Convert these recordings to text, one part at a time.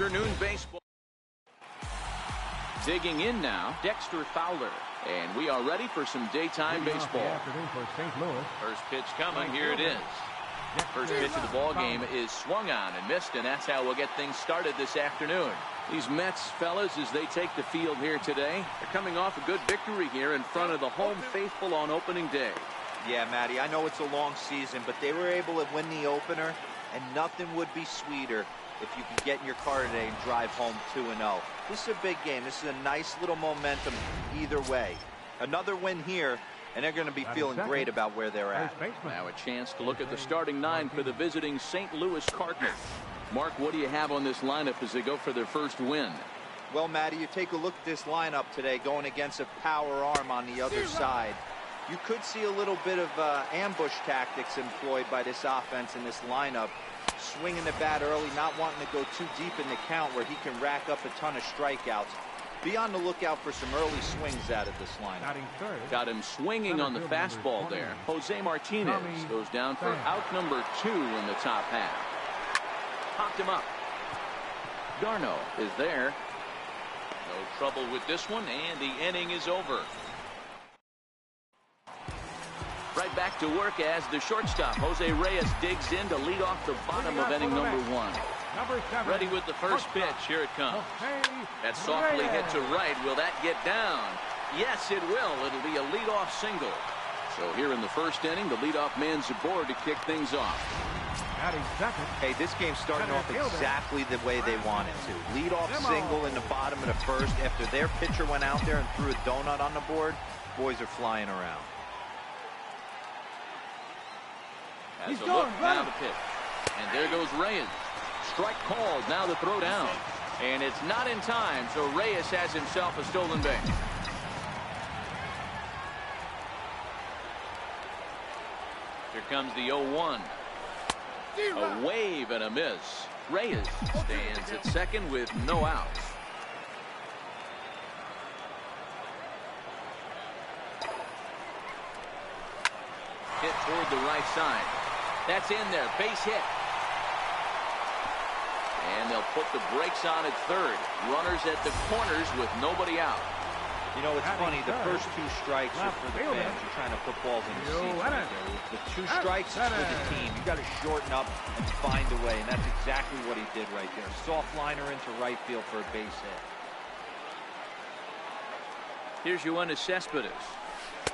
afternoon baseball. Digging in now, Dexter Fowler. And we are ready for some daytime baseball. First pitch coming. Here it is. First pitch of the ball game is swung on and missed, and that's how we'll get things started this afternoon. These Mets fellas, as they take the field here today, they're coming off a good victory here in front of the home faithful on opening day. Yeah, Matty, I know it's a long season, but they were able to win the opener, and nothing would be sweeter if you could get in your car today and drive home 2-0. This is a big game. This is a nice little momentum either way. Another win here, and they're going to be feeling great about where they're at. Now a chance to look at the starting nine for the visiting St. Louis Cardinals. Mark, what do you have on this lineup as they go for their first win? Well, Matty, you take a look at this lineup today going against a power arm on the other side. You could see a little bit of ambush tactics employed by this offense in this lineup. Swinging the bat early, not wanting to go too deep in the count where he can rack up a ton of strikeouts. Be on the lookout for some early swings out of this lineup. Got him swinging on the fastball there. Jose Martinez goes down for out number 2 in the top half. Popped him up. Garno is there. No trouble with this one, and the inning is over. Right back to work as the shortstop, Jose Reyes, digs in to lead off the bottom of inning number 1. Ready with the first pitch. Here it comes. That's softly hit to right. Will that get down? Yes, it will. It'll be a leadoff single. So here in the first inning, the leadoff man's aboard to kick things off. Hey, this game's starting off exactly the way they want it to. Leadoff single in the bottom of the first. After their pitcher went out there and threw a donut on the board, boys are flying around. Has a look, now the pitch. And there goes Reyes. Strike called, now the throw down. And it's not in time, so Reyes has himself a stolen base. Here comes the 0-1. A wave and a miss. Reyes stands at second with no outs. Hit toward the right side. That's in there. Base hit. And they'll put the brakes on at third. Runners at the corners with nobody out. You know, it's funny. The first 2 strikes are for the fans. You're trying to put balls in the seats right there. The 2 strikes is for the team. You got to shorten up and find a way, and that's exactly what he did right there. Soft liner into right field for a base hit. Here's Yoenis Cespedes.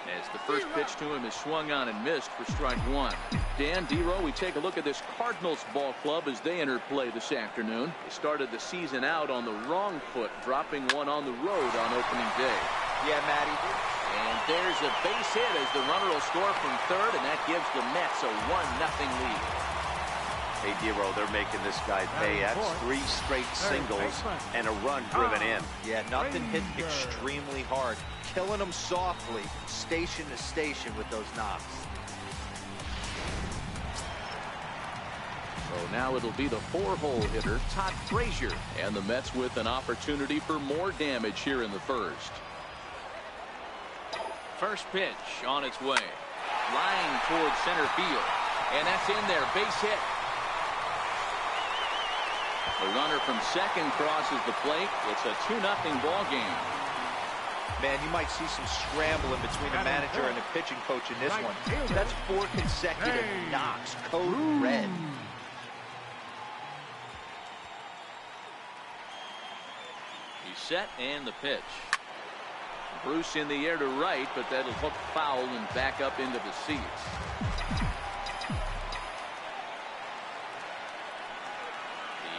As the first pitch to him is swung on and missed for strike 1. Dan, D-Row, we take a look at this Cardinals ball club as they enter play this afternoon. They started the season out on the wrong foot, dropping one on the road on opening day. Yeah, Matty. And there's a base hit as the runner will score from third, and that gives the Mets a 1-0 lead. Hey, D-Row, they're making this guy pay. That's 3 straight singles and a run driven in. Yeah, nothing hit extremely hard. Killing them softly, station to station with those knocks. So now it'll be the 4-hole hitter, Todd Frazier, and the Mets with an opportunity for more damage here in the first. First pitch on its way. Line towards center field. And that's in there. Base hit. The runner from second crosses the plate. It's a 2-0 ball game. Man, you might see some scrambling between the manager and the pitching coach in this one. That's 4 consecutive knocks. Code red. He's set and the pitch. Bruce in the air to right, but that'll hook foul and back up into the seats.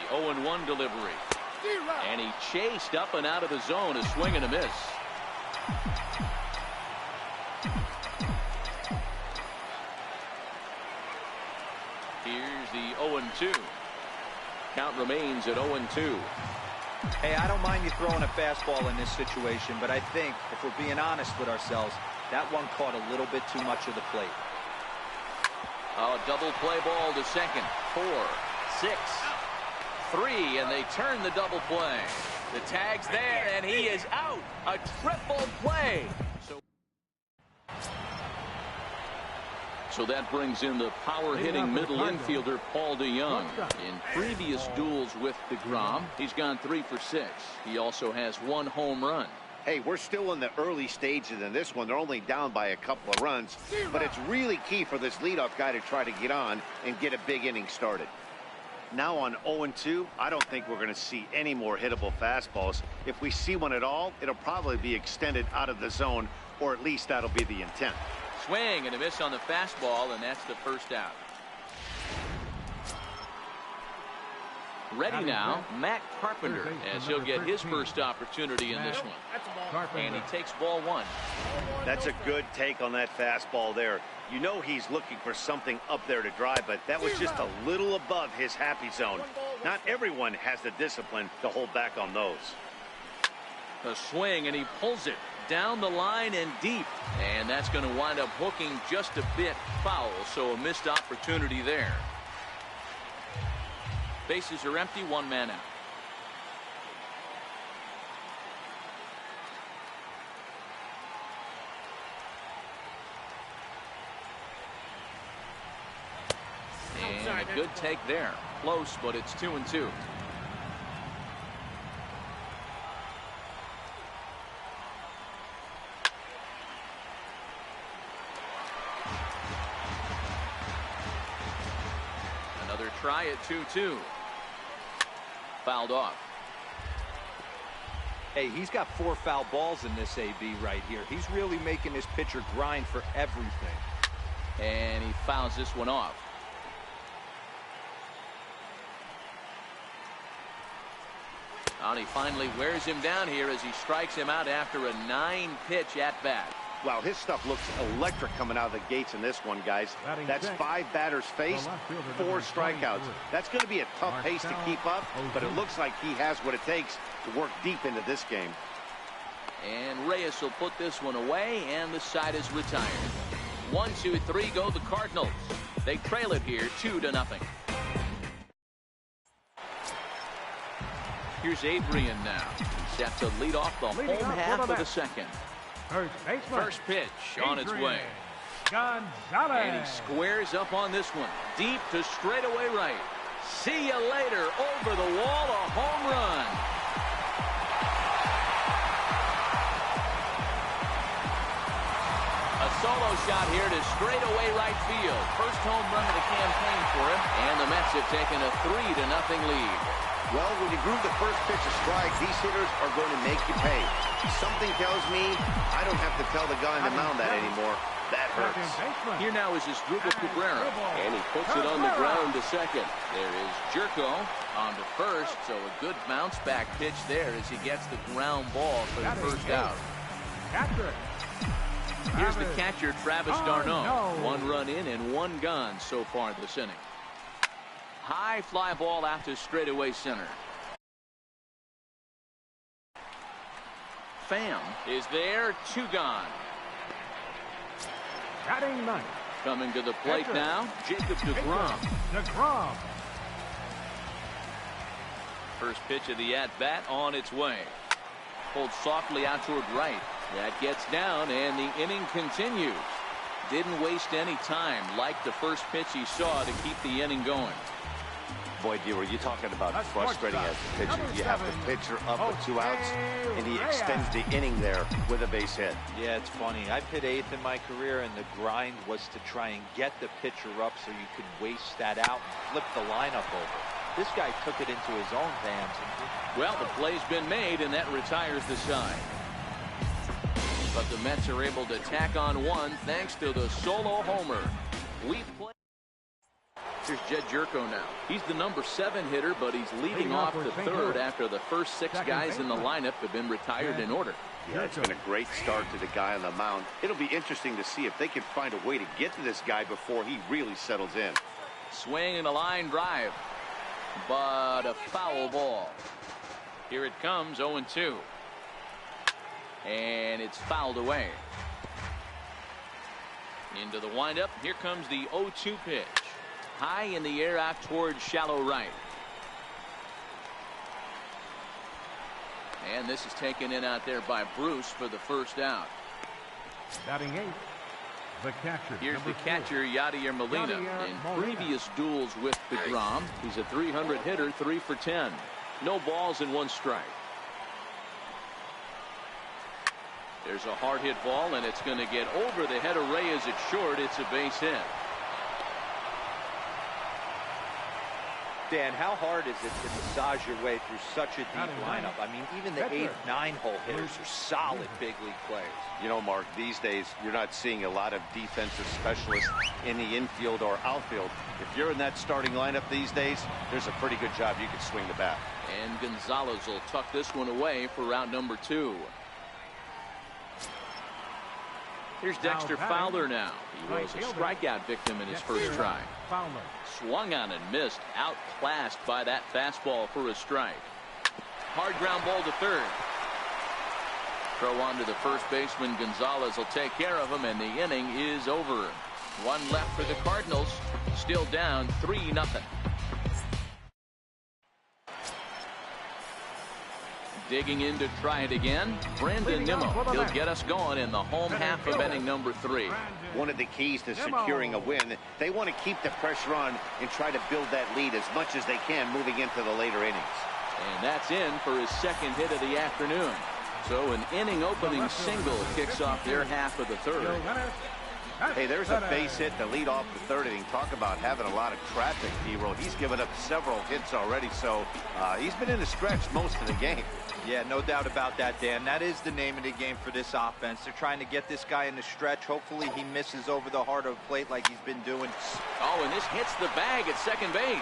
The 0-1 delivery. And he chased up and out of the zone, a swing and a miss. Here's the 0-2. Count remains at 0-2. Hey, I don't mind you throwing a fastball in this situation, but I think, if we're being honest with ourselves, that one caught a little bit too much of the plate. Oh, double play ball to second. 4, 6, 3, and they turn the double play. The tag's there, and he is out. A triple play. So that brings in the power-hitting middle infielder Paul DeYoung. In previous duels with DeGrom, he's gone 3 for 6. He also has 1 home run. Hey, we're still in the early stages in this one. They're only down by a couple of runs, but it's really key for this leadoff guy to try to get on and get a big inning started. Now on 0-2, I don't think we're going to see any more hittable fastballs. If we see one at all, it'll probably be extended out of the zone, or at least that'll be the intent. Swing and a miss on the fastball, and that's the first out. Ready now, Matt Carpenter, as he'll get his first opportunity in this one. And he takes ball 1. That's a good take on that fastball there. You know he's looking for something up there to drive, but that was just a little above his happy zone. Not everyone has the discipline to hold back on those. A swing, and he pulls it down the line and deep. And that's going to wind up hooking just a bit foul, so a missed opportunity there. Bases are empty, 1 man out. And a good take there. Close, but it's 2-2. Another try at 2-2. Fouled off. Hey, he's got 4 foul balls in this AB right here. He's really making this pitcher grind for everything. And he fouls this one off. And he finally wears him down here as he strikes him out after a 9-pitch at bat. Wow, his stuff looks electric coming out of the gates in this one, guys. That's 5 batters faced, 4 strikeouts. That's going to be a tough pace to keep up, but it looks like he has what it takes to work deep into this game. And Reyes will put this one away, and the side is retired. 1, 2, 3 go the Cardinals. They trail it here 2-0. Here's Adrian now. Set to lead off the home half of the second. First pitch on its way. And he squares up on this one. Deep to straightaway right. See you later. Over the wall, a home run. A solo shot here to straightaway right field. First home run of the campaign for him. And the Mets have taken a 3-0 lead. Well, when you groove the first pitch of strike, these hitters are going to make you pay. Something tells me I don't have to tell the guy on the mound that anymore. That hurts. Here now is Asdrubal Cabrera, and he puts it on the ground to second. There is Jerko on to first, so a good bounce back pitch there as he gets the ground ball for the first out. Here's the catcher, Travis d'Arnaud. 1 run in and 1 gone so far this inning. High fly ball out to straightaway center. Pham is there, 2 gone. Batting 9th. Coming to the plate now, Jacob DeGrom. First pitch of the at-bat on its way. Pulled softly out toward right. That gets down, and the inning continues. Didn't waste any time, like the first pitch he saw, to keep the inning going. Boy, D, you're talking about frustrating as a pitcher. You have the pitcher up with 2 outs, and he extends the inning there with a base hit. Yeah, it's funny. I've hit 8th in my career, and the grind was to try and get the pitcher up so you could waste that out and flip the lineup over. This guy took it into his own hands. Well, the play's been made, and that retires the side. But the Mets are able to tack on 1 thanks to the solo homer. We play. Here's Jed Jerko now. He's the number 7 hitter, but he's leading off the 3rd after the first 6 guys in the lineup have been retired in order. Yeah, it's been a great start to the guy on the mound. It'll be interesting to see if they can find a way to get to this guy before he really settles in. Swing and a line drive, but a foul ball. Here it comes, 0-2. And it's fouled away. Into the windup. Here comes the 0-2 pitch. High in the air out towards shallow right. And this is taken in out there by Bruce for the first out. Batting 8th. Here's the catcher, Yadier Molina. In previous duels with DeGrom, he's a 300 hitter, 3 for 10. No balls and 1 strike. There's a hard hit ball, and it's going to get over the head of Reyes. It's short. It's a base hit. Dan, how hard is it to massage your way through such a deep lineup? I mean, even the 8th, 9-hole hitters are solid big league players. You know, Mark, these days you're not seeing a lot of defensive specialists in the infield or outfield. If you're in that starting lineup these days, there's a pretty good job you can swing the bat. And Gonzalez will tuck this one away for round number 2. Here's Dexter Fowler now. He was a strikeout victim in his first try. Swung on and missed, outclassed by that fastball for a strike. Hard ground ball to third. Throw on to the first baseman. Gonzalez will take care of him, and the inning is over. 1 left for the Cardinals. Still down 3-0. Digging in to try it again, Brandon Nimmo. He'll get us going in the home half of inning number 3. One of the keys to securing a win, they want to keep the pressure on and try to build that lead as much as they can moving into the later innings. And that's in for his 2nd hit of the afternoon. So an inning opening single kicks off their half of the 3rd. Hey, there's a base hit to lead off the 3rd inning. Talk about having a lot of traffic, D-Roll. He's given up several hits already, so he's been in the stretch most of the game. Yeah, no doubt about that, Dan. That is the name of the game for this offense. They're trying to get this guy in the stretch. Hopefully he misses over the heart of the plate like he's been doing. Oh, and this hits the bag at second base.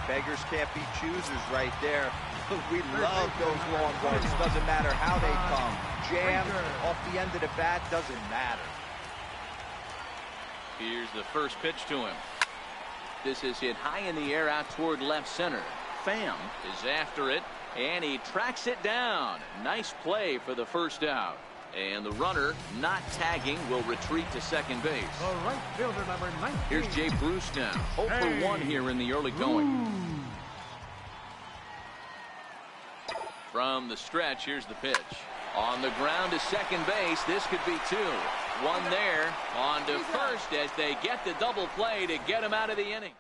Beggars can't be choosers right there. We love those long runs. Doesn't matter how they come. Jam off the end of the bat, doesn't matter. Here's the first pitch to him. This is hit high in the air out toward left center. Pham is after it, and he tracks it down. Nice play for the first out. And the runner, not tagging, will retreat to second base. Right fielder number 19. Here's Jay Bruce now. 0 for 1 here in the early going. From the stretch, here's the pitch. On the ground to second base. This could be 2. 1 there. On to first as they get the double play to get him out of the inning.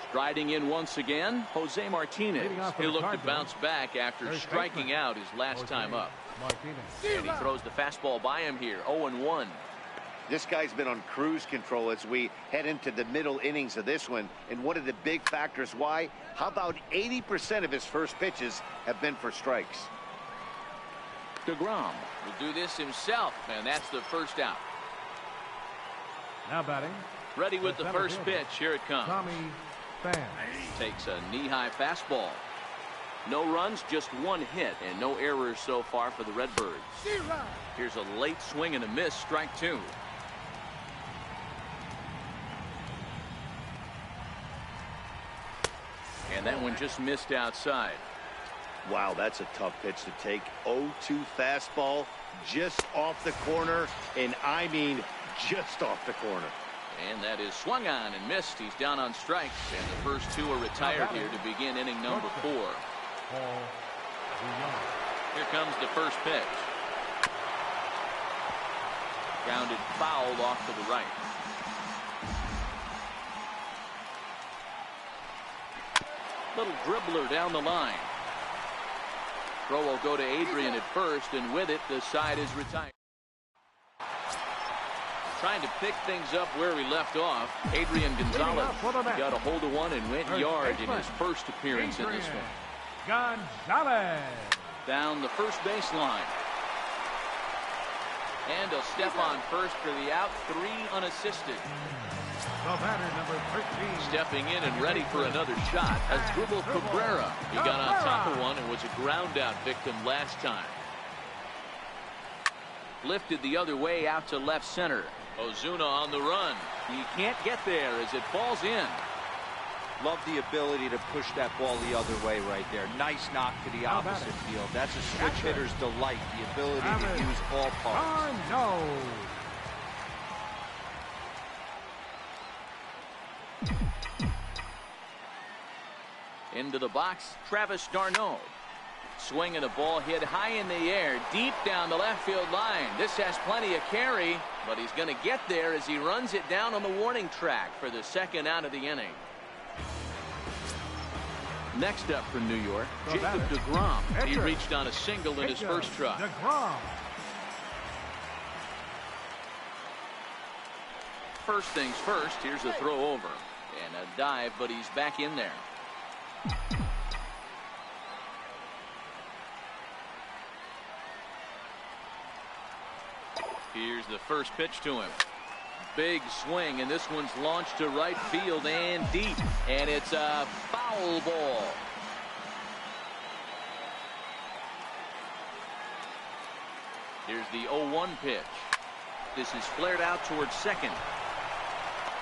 Striding in once again, Jose Martinez. He'll look to bounce back after striking out his last time up. And he throws the fastball by him here. 0-1. This guy's been on cruise control as we head into the middle innings of this one. And one of the big factors why, how about 80% of his first pitches have been for strikes? DeGrom will do this himself, and that's the first out. Now batting. Ready with the first pitch. Here it comes. Pham takes a knee-high fastball. No runs, just 1 hit, and no errors so far for the Redbirds. Here's a late swing and a miss, strike 2. And that one just missed outside. Wow, that's a tough pitch to take. 0-2 fastball just off the corner, and I mean just off the corner. And that is swung on and missed. He's down on strikes, and the first 2 are retired here to begin inning number 4. Here comes the first pitch. Grounded foul off to the right. Little dribbler down the line. Throw will go to Adrian at first, and with it, the side is retired. Trying to pick things up where we left off. Adrian Gonzalez got a hold of one and went yard in his first appearance in this one. Gonzalez down the first baseline. And he'll step on first for the out. 3 unassisted. The batter, number 13. Stepping in and ready for another shot. Asdrubal Cabrera. He got on top of one and was a ground out victim last time. Lifted the other way out to left center. Ozuna on the run. He can't get there as it falls in. Love the ability to push that ball the other way right there. Nice knock to the opposite field. That's a switch hitter's delight, the ability to use all parts. Into the box, Travis d'Arnaud. Swinging a ball hit high in the air, deep down the left field line. This has plenty of carry, but he's going to get there as he runs it down on the warning track for the second out of the inning. Next up for New York, Jacob deGrom. He reached on a single in his first try. First things first, here's a throw over. And a dive, but he's back in there. Here's the first pitch to him. Big swing, and this one's launched to right field and deep. And it's a foul ball. Here's the 0-1 pitch. This is flared out towards second.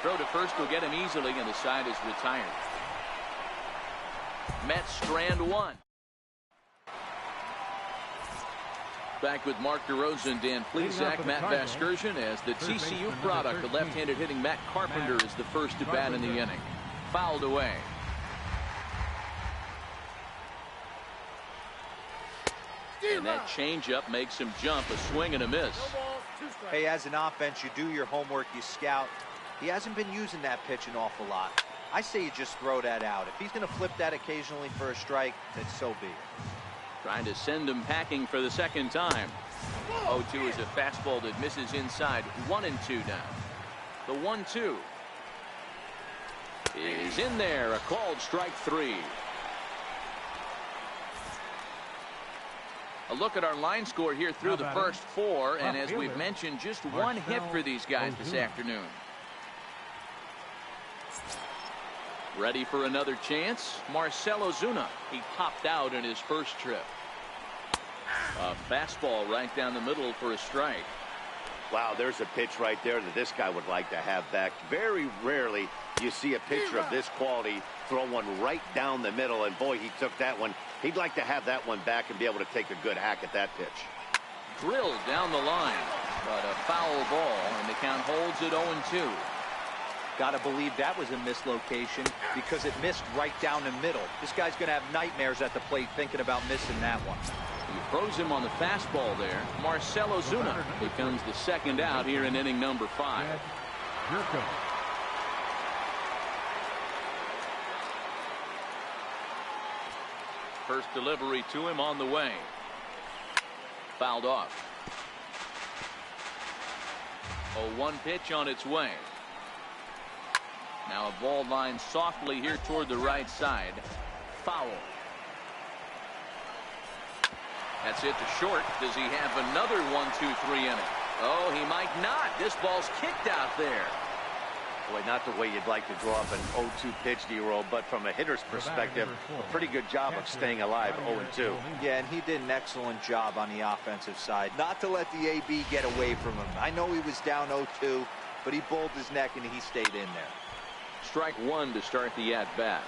Throw to first will get him easily, and the side is retired. Mets strand one. Back with Mark DeRosa and Dan Plesac, Matt Vasgersian as the TCU product. The left-handed hitting Matt Carpenter is the first to bat in the inning. Fouled away. And that changeup makes him jump. A swing and a miss. Hey, as an offense, you do your homework, you scout. He hasn't been using that pitch an awful lot. I say you just throw that out. If he's going to flip that occasionally for a strike, then so be it. Trying to send him packing for the second time. 0-2 is a fastball that misses inside. 1-2 now. The 1-2 is in there. A called strike three. A look at our line score here through the first four, and as we've mentioned, just one hit for these guys this afternoon. Ready for another chance? Marcell Ozuna. He popped out in his first trip. A fastball right down the middle for a strike. Wow, there's a pitch right there that this guy would like to have back. Very rarely you see a pitcher of this quality throw one right down the middle, and boy, he took that one. He'd like to have that one back and be able to take a good hack at that pitch. Drilled down the line, but a foul ball, and the count holds at 0-2. Got to believe that was a mislocation because it missed right down the middle. This guy's going to have nightmares at the plate thinking about missing that one. He throws him on the fastball there. Marcell Ozuna becomes the second out here in inning number 5. First delivery to him on the way. Fouled off. 0-1 pitch on its way. Now a ball line softly here toward the right side. Foul. That's it to short. Does he have another 1-2-3 inning? Oh, he might not. This ball's kicked out there. Boy, not the way you'd like to draw up an 0-2 pitch, D-roll, but from a hitter's perspective, a pretty good job of staying alive 0-2. Yeah, and he did an excellent job on the offensive side. Not to let the AB get away from him. I know he was down 0-2, but he bowled his neck and he stayed in there. Strike one to start the at-bat.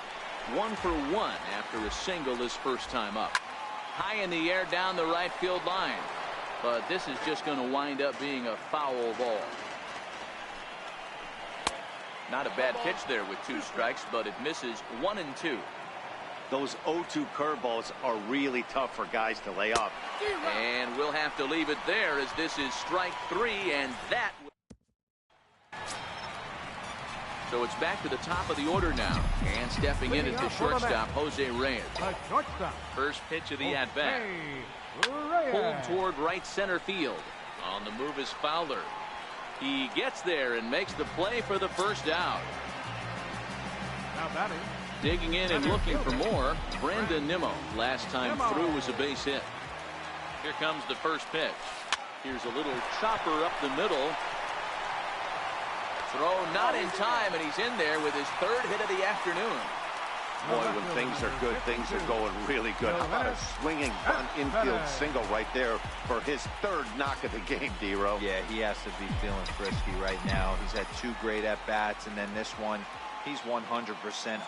1 for 1 after a single his first time up. High in the air down the right field line. But this is just going to wind up being a foul ball. Not a bad pitch there with 2 strikes, but it misses 1-2. Those 0-2 curveballs are really tough for guys to lay off. And we'll have to leave it there as this is strike 3, and that. So it's back to the top of the order now. And stepping in at the shortstop, Jose Reyes. First pitch of the at-bat. Pulled toward right center field. On the move is Fowler. He gets there and makes the play for the first out. Digging in and looking for more, Brandon Nimmo. Last time through was a base hit. Here comes the first pitch. Here's a little chopper up the middle. Throw not in time, and he's in there with his 3rd hit of the afternoon. Boy, when things are good, things are going really good. How about a swinging bunt infield single right there for his 3rd knock of the game, D-Row? Yeah, he has to be feeling frisky right now. He's had 2 great at-bats, and then this one, he's 100%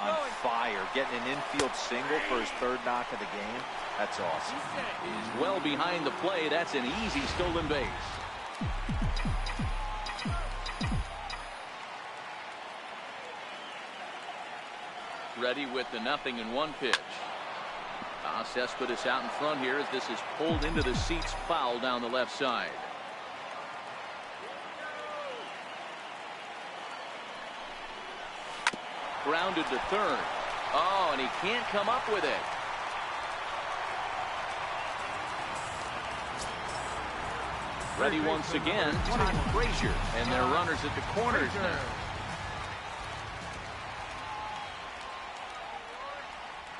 on fire. Getting an infield single for his 3rd knock of the game, that's awesome. He's well behind the play. That's an easy stolen base. Ready with the 0-1 pitch. A Cespedes out in front here as this is pulled into the seats, foul down the left side. Grounded to third. Oh, and he can't come up with it. Ready once again, Todd Frazier, and their runners at the corners now.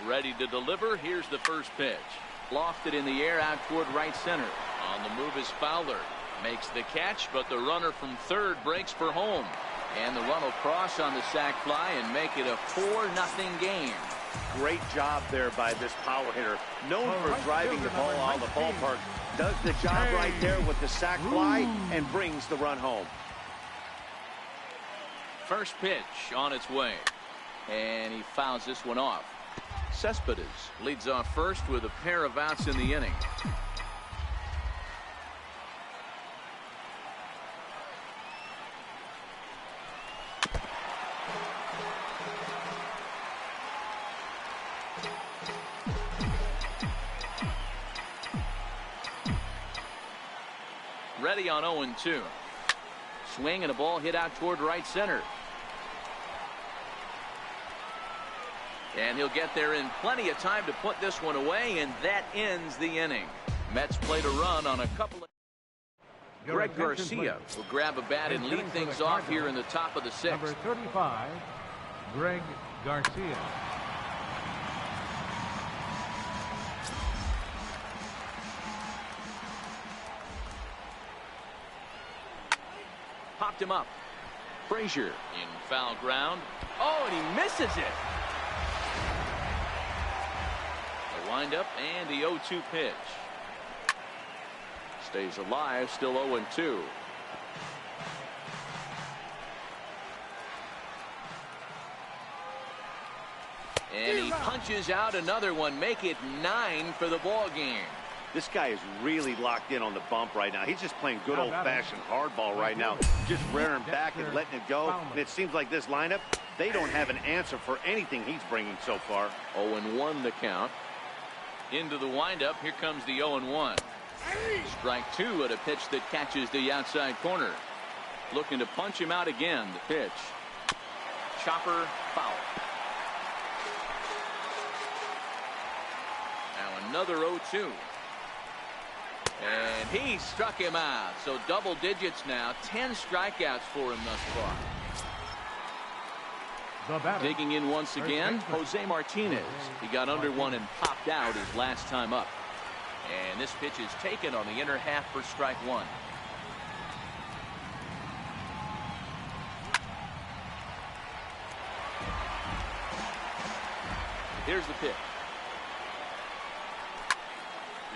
Ready to deliver. Here's the first pitch. Lofted in the air out toward right center. On the move is Fowler. Makes the catch, but the runner from third breaks for home. And the run will cross on the sac fly and make it a 4-0 game. Great job there by this power hitter. Known for driving the ball out of the ballpark. Does the job right there with the sac fly and brings the run home. First pitch on its way. And he fouls this one off. Cespedes leads off first with a pair of outs in the inning. Ready on 0-2. Swing and a ball hit out toward right center. And he'll get there in plenty of time to put this one away, and that ends the inning. Mets played a run on a couple of... Greg Garcia will grab a bat and lead things off here in the top of the sixth. Number 35, Greg Garcia. Popped him up. Frazier in foul ground. Oh, and he misses it. The windup and the 0-2 pitch. Stays alive, still 0-2. And he punches out another one, make it 9 for the ball game. This guy is really locked in on the bump right now. He's just playing good old-fashioned hardball right now. Just rearing back and letting it go. And it seems like this lineup, they don't have an answer for anything he's bringing so far. 0-1 the count. Into the windup. Here comes the 0-1. Strike two at a pitch that catches the outside corner. Looking to punch him out again. The pitch. Chopper foul. Now another 0-2. And he struck him out. So double digits now. 10 strikeouts for him thus far. Digging in once again, Jose Martinez. He got under one and popped out his last time up. And this pitch is taken on the inner half for strike one. Here's the pitch.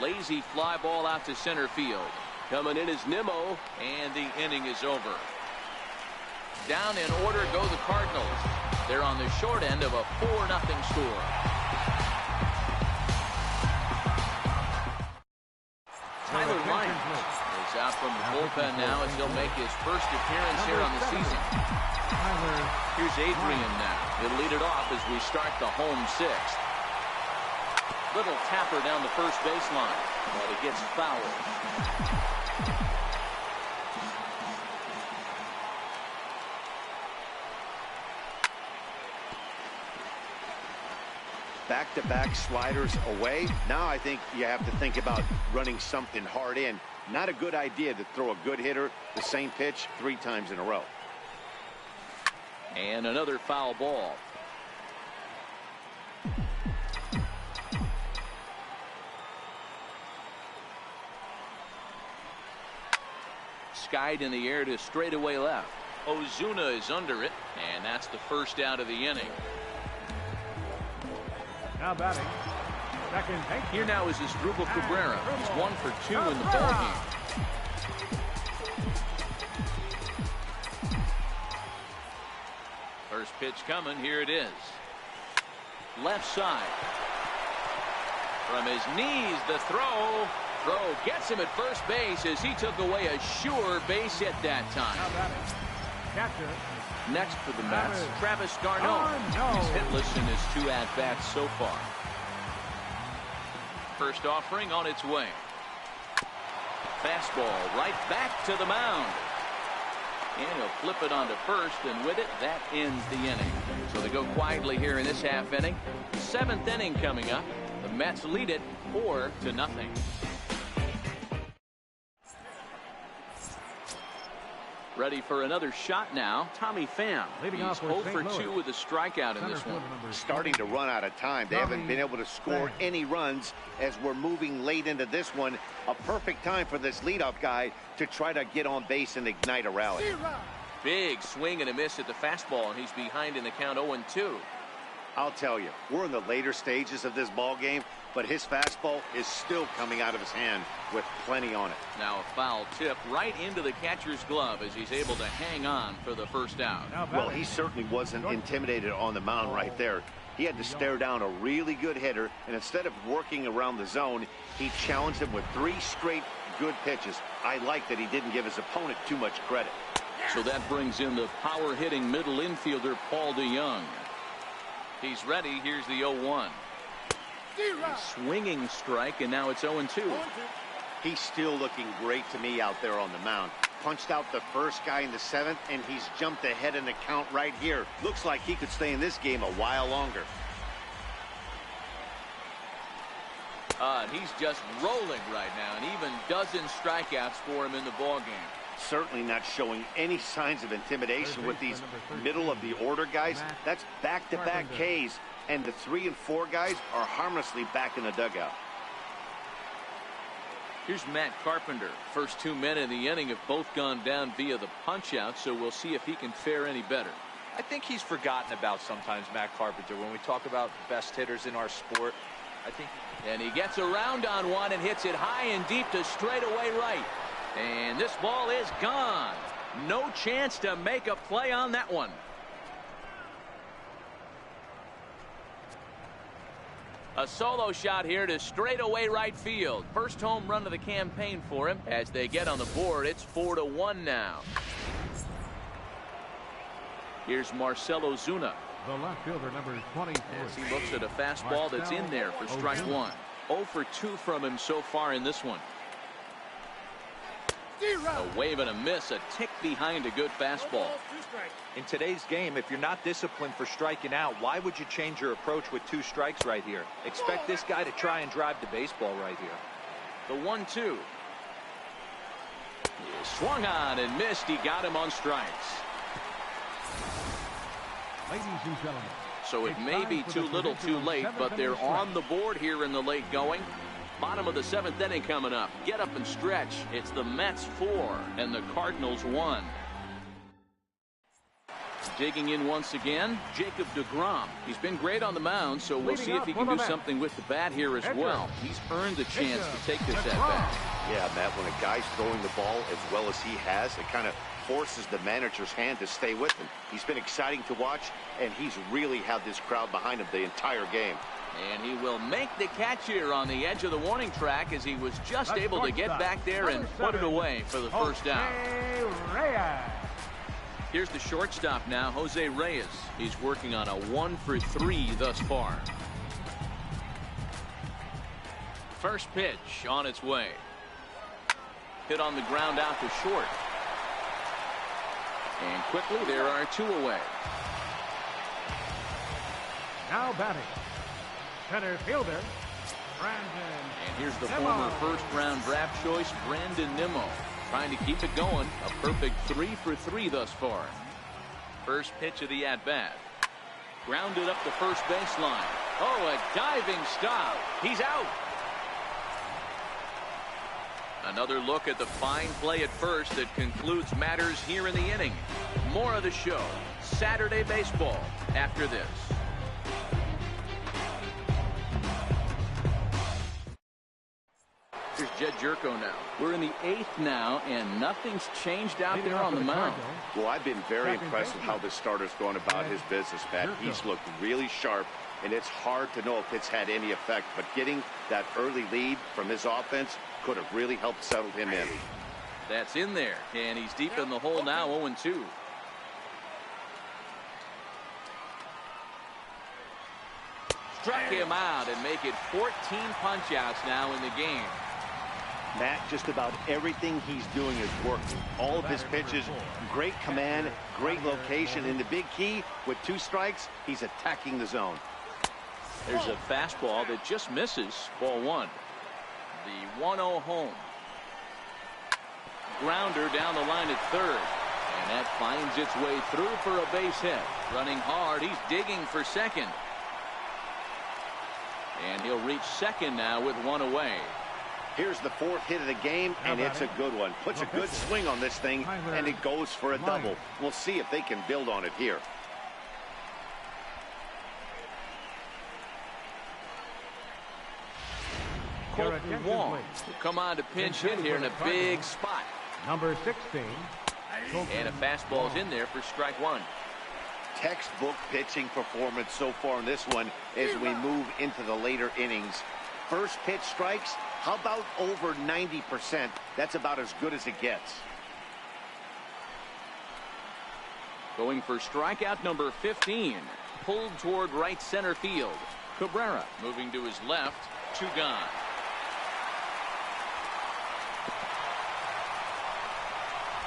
Lazy fly ball out to center field. Coming in is Nimmo, and the inning is over. Down in order go the Cardinals. They're on the short end of a 4-0 score. Tyler Ryan is out from the bullpen now as he'll make his first appearance here on the season. Here's Adrian now. He'll lead it off as we start the home sixth. Little tapper down the first baseline, but it gets fouled. Back-to-back sliders away. Now I think you have to think about running something hard in. Not a good idea to throw a good hitter the same pitch 3 times in a row. And another foul ball. Skied in the air to straightaway left. Ozuna is under it, and that's the first out of the inning. Now batting. Second. Here now is Asdrubal Cabrera. He's 1 for 2 in the ball game. First pitch coming. Here it is. Left side. From his knees, the throw. Throw gets him at first base as he took away a sure base hit that time. Catcher. Next for the Mets, Travis Garneau. He's hitless in his 2 at-bats so far. First offering on its way. Fastball right back to the mound. And he'll flip it onto first, and with it, that ends the inning. So they go quietly here in this half inning. 7th inning coming up. The Mets lead it 4-0. Ready for another shot now. Tommy Pham. He's 0 for 2 with a strikeout in this one. Starting to run out of time. They haven't been able to score any runs as we're moving late into this one. A perfect time for this leadoff guy to try to get on base and ignite a rally. Big swing and a miss at the fastball, and he's behind in the count 0-2. I'll tell you, we're in the later stages of this ball game, but his fastball is still coming out of his hand with plenty on it. Now a foul tip right into the catcher's glove as he's able to hang on for the first out. Well, he certainly wasn't intimidated on the mound right there. He had to stare down a really good hitter, and instead of working around the zone, he challenged him with 3 straight good pitches. I like that he didn't give his opponent too much credit. So that brings in the power-hitting middle infielder Paul DeJong. He's ready. Here's the 0-1. Swinging strike, and now it's 0-2. He's still looking great to me out there on the mound. Punched out the first guy in the 7th, and he's jumped ahead in the count right here. Looks like he could stay in this game a while longer. And he's just rolling right now, and even dozen strikeouts for him in the ballgame. Certainly not showing any signs of intimidation with these middle of the order guys. That's back-to-back Ks, and the 3 and 4 guys are harmlessly back in the dugout. Here's Matt Carpenter. First 2 men in the inning have both gone down via the punch-out, so we'll see if he can fare any better. I think he's forgotten about sometimes, Matt Carpenter, when we talk about best hitters in our sport. I think. And he gets around on one and hits it high and deep to straightaway right. And this ball is gone. No chance to make a play on that one. A solo shot here to straightaway right field. First home run of the campaign for him. As they get on the board, it's 4-1 now. Here's Marcell Ozuna. The left fielder, number 24. As he looks at a fastball that's in there for strike 1. 0 for 2 from him so far in this one. A wave and a miss, a tick behind a good fastball. In today's game, if you're not disciplined for striking out, why would you change your approach with 2 strikes right here? Expect this guy to try and drive the baseball right here. The 1-2. Swung on and missed. He got him on strikes. Ladies and gentlemen. So it may be too little too late, but they're on the board here in the late going. Bottom of the 7th inning coming up. Get up and stretch. It's the Mets 4 and the Cardinals 1. Digging in once again, Jacob deGrom. He's been great on the mound, so we'll see if he can do something with the bat here as well. He's earned the chance to take this at bat. Yeah, Matt, when a guy's throwing the ball as well as he has, it kind of forces the manager's hand to stay with him. He's been exciting to watch, and he's really had this crowd behind him the entire game. And he will make the catch here on the edge of the warning track as he was just able to get back there and put it away for the first down. Here's the shortstop now, Jose Reyes. He's working on a 1 for 3 thus far. First pitch on its way. Hit on the ground out to short. And quickly there are 2 away. Now batting, center fielder, Brandon. And here's the former first-round draft choice, Brandon Nimmo, trying to keep it going. A perfect 3 for 3 thus far. First pitch of the at-bat. Grounded up the first baseline. Oh, a diving stop. He's out. Another look at the fine play at first that concludes matters here in the inning. More of the show. Saturday baseball after this. Here's Jed Jerko now. We're in the 8th now, and nothing's changed out there on the mound. Well, I've been very impressed with how this starter's going about his business, Pat. He's looked really sharp, and it's hard to know if it's had any effect. But getting that early lead from his offense could have really helped settle him in. That's in there, and he's deep in the hole now, 0-2. struck him out and make it 14 punch-outs now in the game. Matt, just about everything he's doing is working. All of his pitches, great command, great location, and the big key, with 2 strikes, he's attacking the zone. There's a fastball that just misses. Ball 1. The 1-0 home. Grounder down the line at third. And that finds its way through for a base hit. Running hard, he's digging for second. And he'll reach second now with 1 away. Here's the 4th hit of the game, and it's a good one. Puts a good swing on this thing, and it goes for a double. We'll see if they can build on it here. Colton Wong will come on to pinch hit here in a big spot. Number 16. And a fastball's in there for strike 1. Textbook pitching performance so far in this one as we move into the later innings. First pitch strikes, how about over 90%? That's about as good as it gets. Going for strikeout number 15. Pulled toward right center field. Cabrera moving to his left. 2 gone.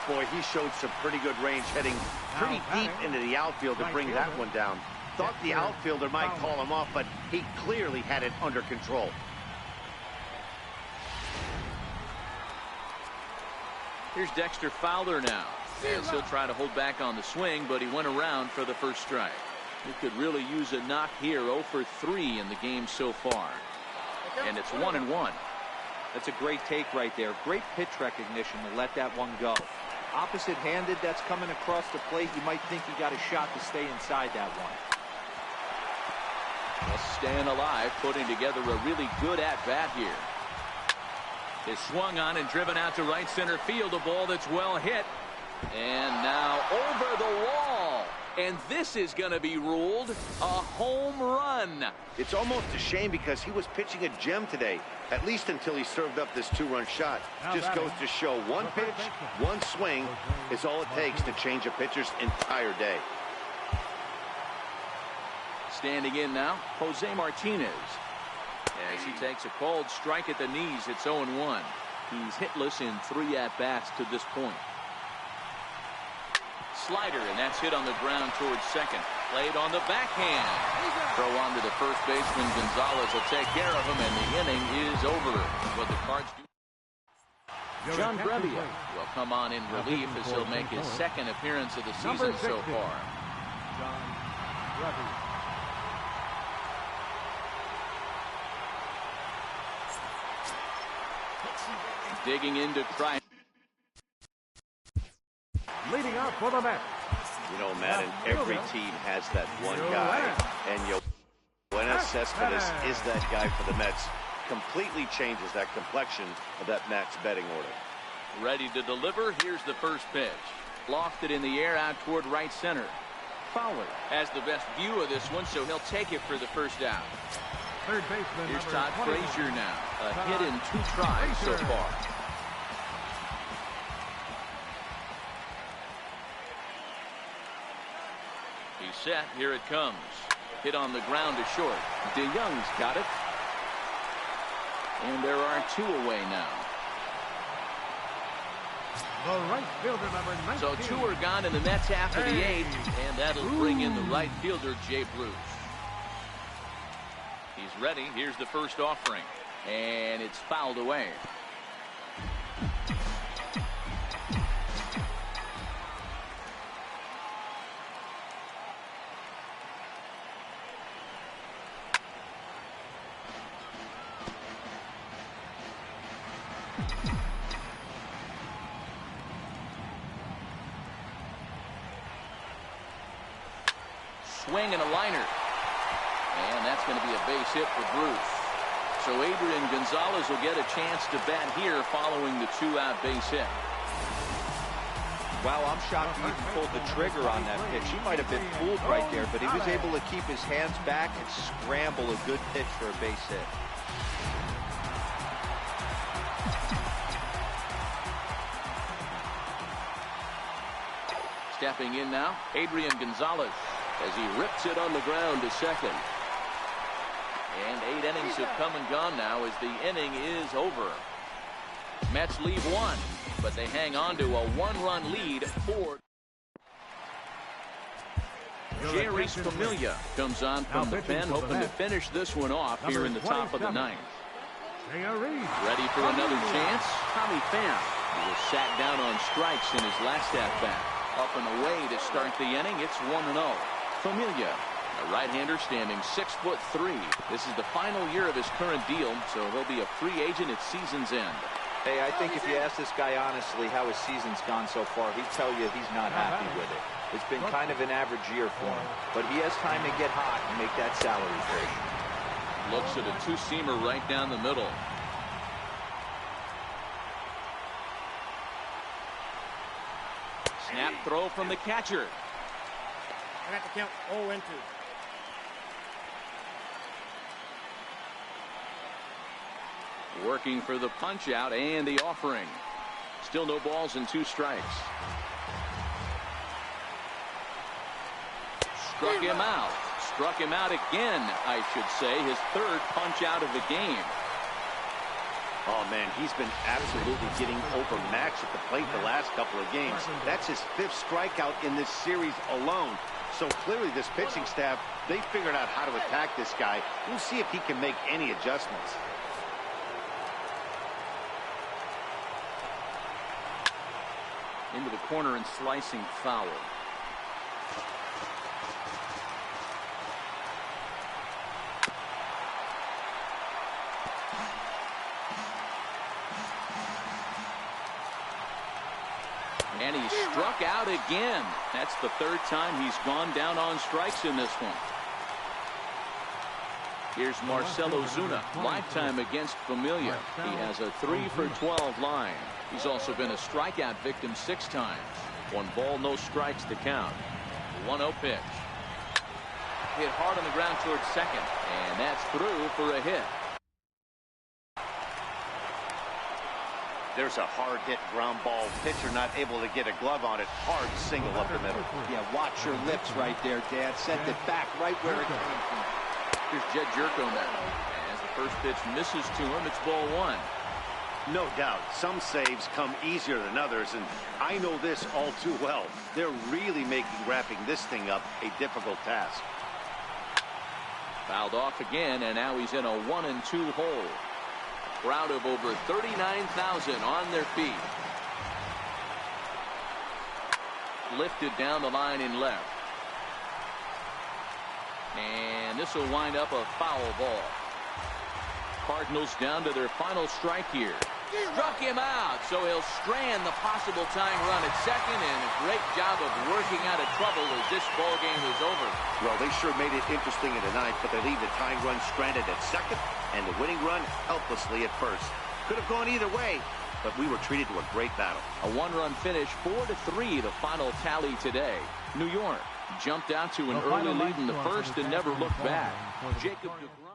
Boy, he showed some pretty good range, heading pretty deep into the outfield to bring that one down. Thought the outfielder might call him off, but he clearly had it under control. Here's Dexter Fowler now, as he'll try to hold back on the swing, but he went around for the first strike. He could really use a knock here. 0 for 3 in the game so far. And it's 1-1. That's a great take right there. Great pitch recognition to let that one go. Opposite-handed, that's coming across the plate. You might think he got a shot to stay inside that one. Well, staying alive, putting together a really good at-bat here. Is swung on and driven out to right center field. A ball that's well hit. And now over the wall. And this is going to be ruled a home run. It's almost a shame because he was pitching a gem today, at least until he served up this 2-run shot. Just goes to show one pitch, one swing is all it takes to change a pitcher's entire day. Standing in now, Jose Martinez. As he takes a called strike at the knees, it's 0-1. He's hitless in 3 at-bats to this point. Slider, and that's hit on the ground towards second. Played on the backhand. Throw on to the first baseman. Gonzalez will take care of him, and the inning is over. But the Cards do. John Brebbia will come on in relief as he'll make his 2nd appearance of the season so far. John Brebbia. Digging into try. Leading out for the Mets. You know, Madden, every team has that one guy, and Yoenis Cespedes is that guy for the Mets. Completely changes that complexion of that Mets betting order. Ready to deliver. Here's the first pitch. Lofted in the air out toward right center. Fowler has the best view of this one, so he'll take it for the first out. Third baseman. Here's Todd Frazier now. A hit in 2 tries so far. He's set. Here it comes. Hit on the ground to short. DeYoung's got it. And there are 2 away now. The right fielder, number 19. So 2 are gone in the Mets after the 8th, and that'll bring in the right fielder, Jay Bruce. He's ready. Here's the first offering, and it's fouled away. Swing and a liner. And that's going to be a base hit for Bruce. So Adrian Gonzalez will get a chance to bat here following the 2-out base hit. Wow, I'm shocked he even pulled the trigger on that pitch. He might have been fooled right there, but he was able to keep his hands back and scramble a good pitch for a base hit. Stepping in now, Adrian Gonzalez, as he rips it on the ground to second. And 8 innings have come and gone now as the inning is over. Mets leave 1, but they hang on to a 1-run lead for. Jerry Familia comes on from the pen, hoping to finish this one off here in the top of the 9th. Ready for another chance? Tommy Pham. He was sat down on strikes in his last at-bat. Up and away to start the inning. It's 1-0. Familia, a right-hander standing 6'3". This is the final year of his current deal, so he'll be a free agent at season's end. Hey, I think if you ask this guy honestly how his season's gone so far, he'd tell you he's not happy with it. It's been kind of an average year for him, but he has time to get hot and make that salary trade. Looks at a two-seamer right down the middle. Snap throw from the catcher. I got to count 0-2. Working for the punch out and the offering. Still no balls and 2 strikes. Struck him out. Struck him out again, I should say. His 3rd punch out of the game. Oh, man, he's been absolutely getting overmatched at the plate the last couple of games. That's his 5th strikeout in this series alone. So clearly this pitching staff, they figured out how to attack this guy. We'll see if he can make any adjustments. Into the corner and slicing foul. And he struck out again. That's the 3rd time he's gone down on strikes in this one. Here's Marcelo Zuna, lifetime against Familia. He has a 3-for-12 line. He's also been a strikeout victim 6 times. 1 ball, no strikes to count. 1-0 pitch. Hit hard on the ground towards second, and that's through for a hit. There's a hard-hit ground ball. Pitcher not able to get a glove on it. Hard single up the middle. Yeah, watch your lips right there, Dad. Sent it back right where it came from. Here's Jed Jerko now. As the first pitch misses to him, it's ball 1. No doubt. Some saves come easier than others, and I know this all too well. They're really making wrapping this thing up a difficult task. Fouled off again, and now he's in a 1-2 hole. Crowd of over 39,000 on their feet. Lifted down the line in left. And this will wind up a foul ball. Cardinals down to their final strike here. Struck him out, so he'll strand the possible tying run at second, and a great job of working out of trouble as this ball game is over. Well, they sure made it interesting in the 9th, but they leave the tying run stranded at second and the winning run helplessly at first. Could have gone either way, but we were treated to a great battle. A 1-run finish, 4-3, the final tally today. New York jumped out to an early lead in the first and never looked back. Jacob DeGrom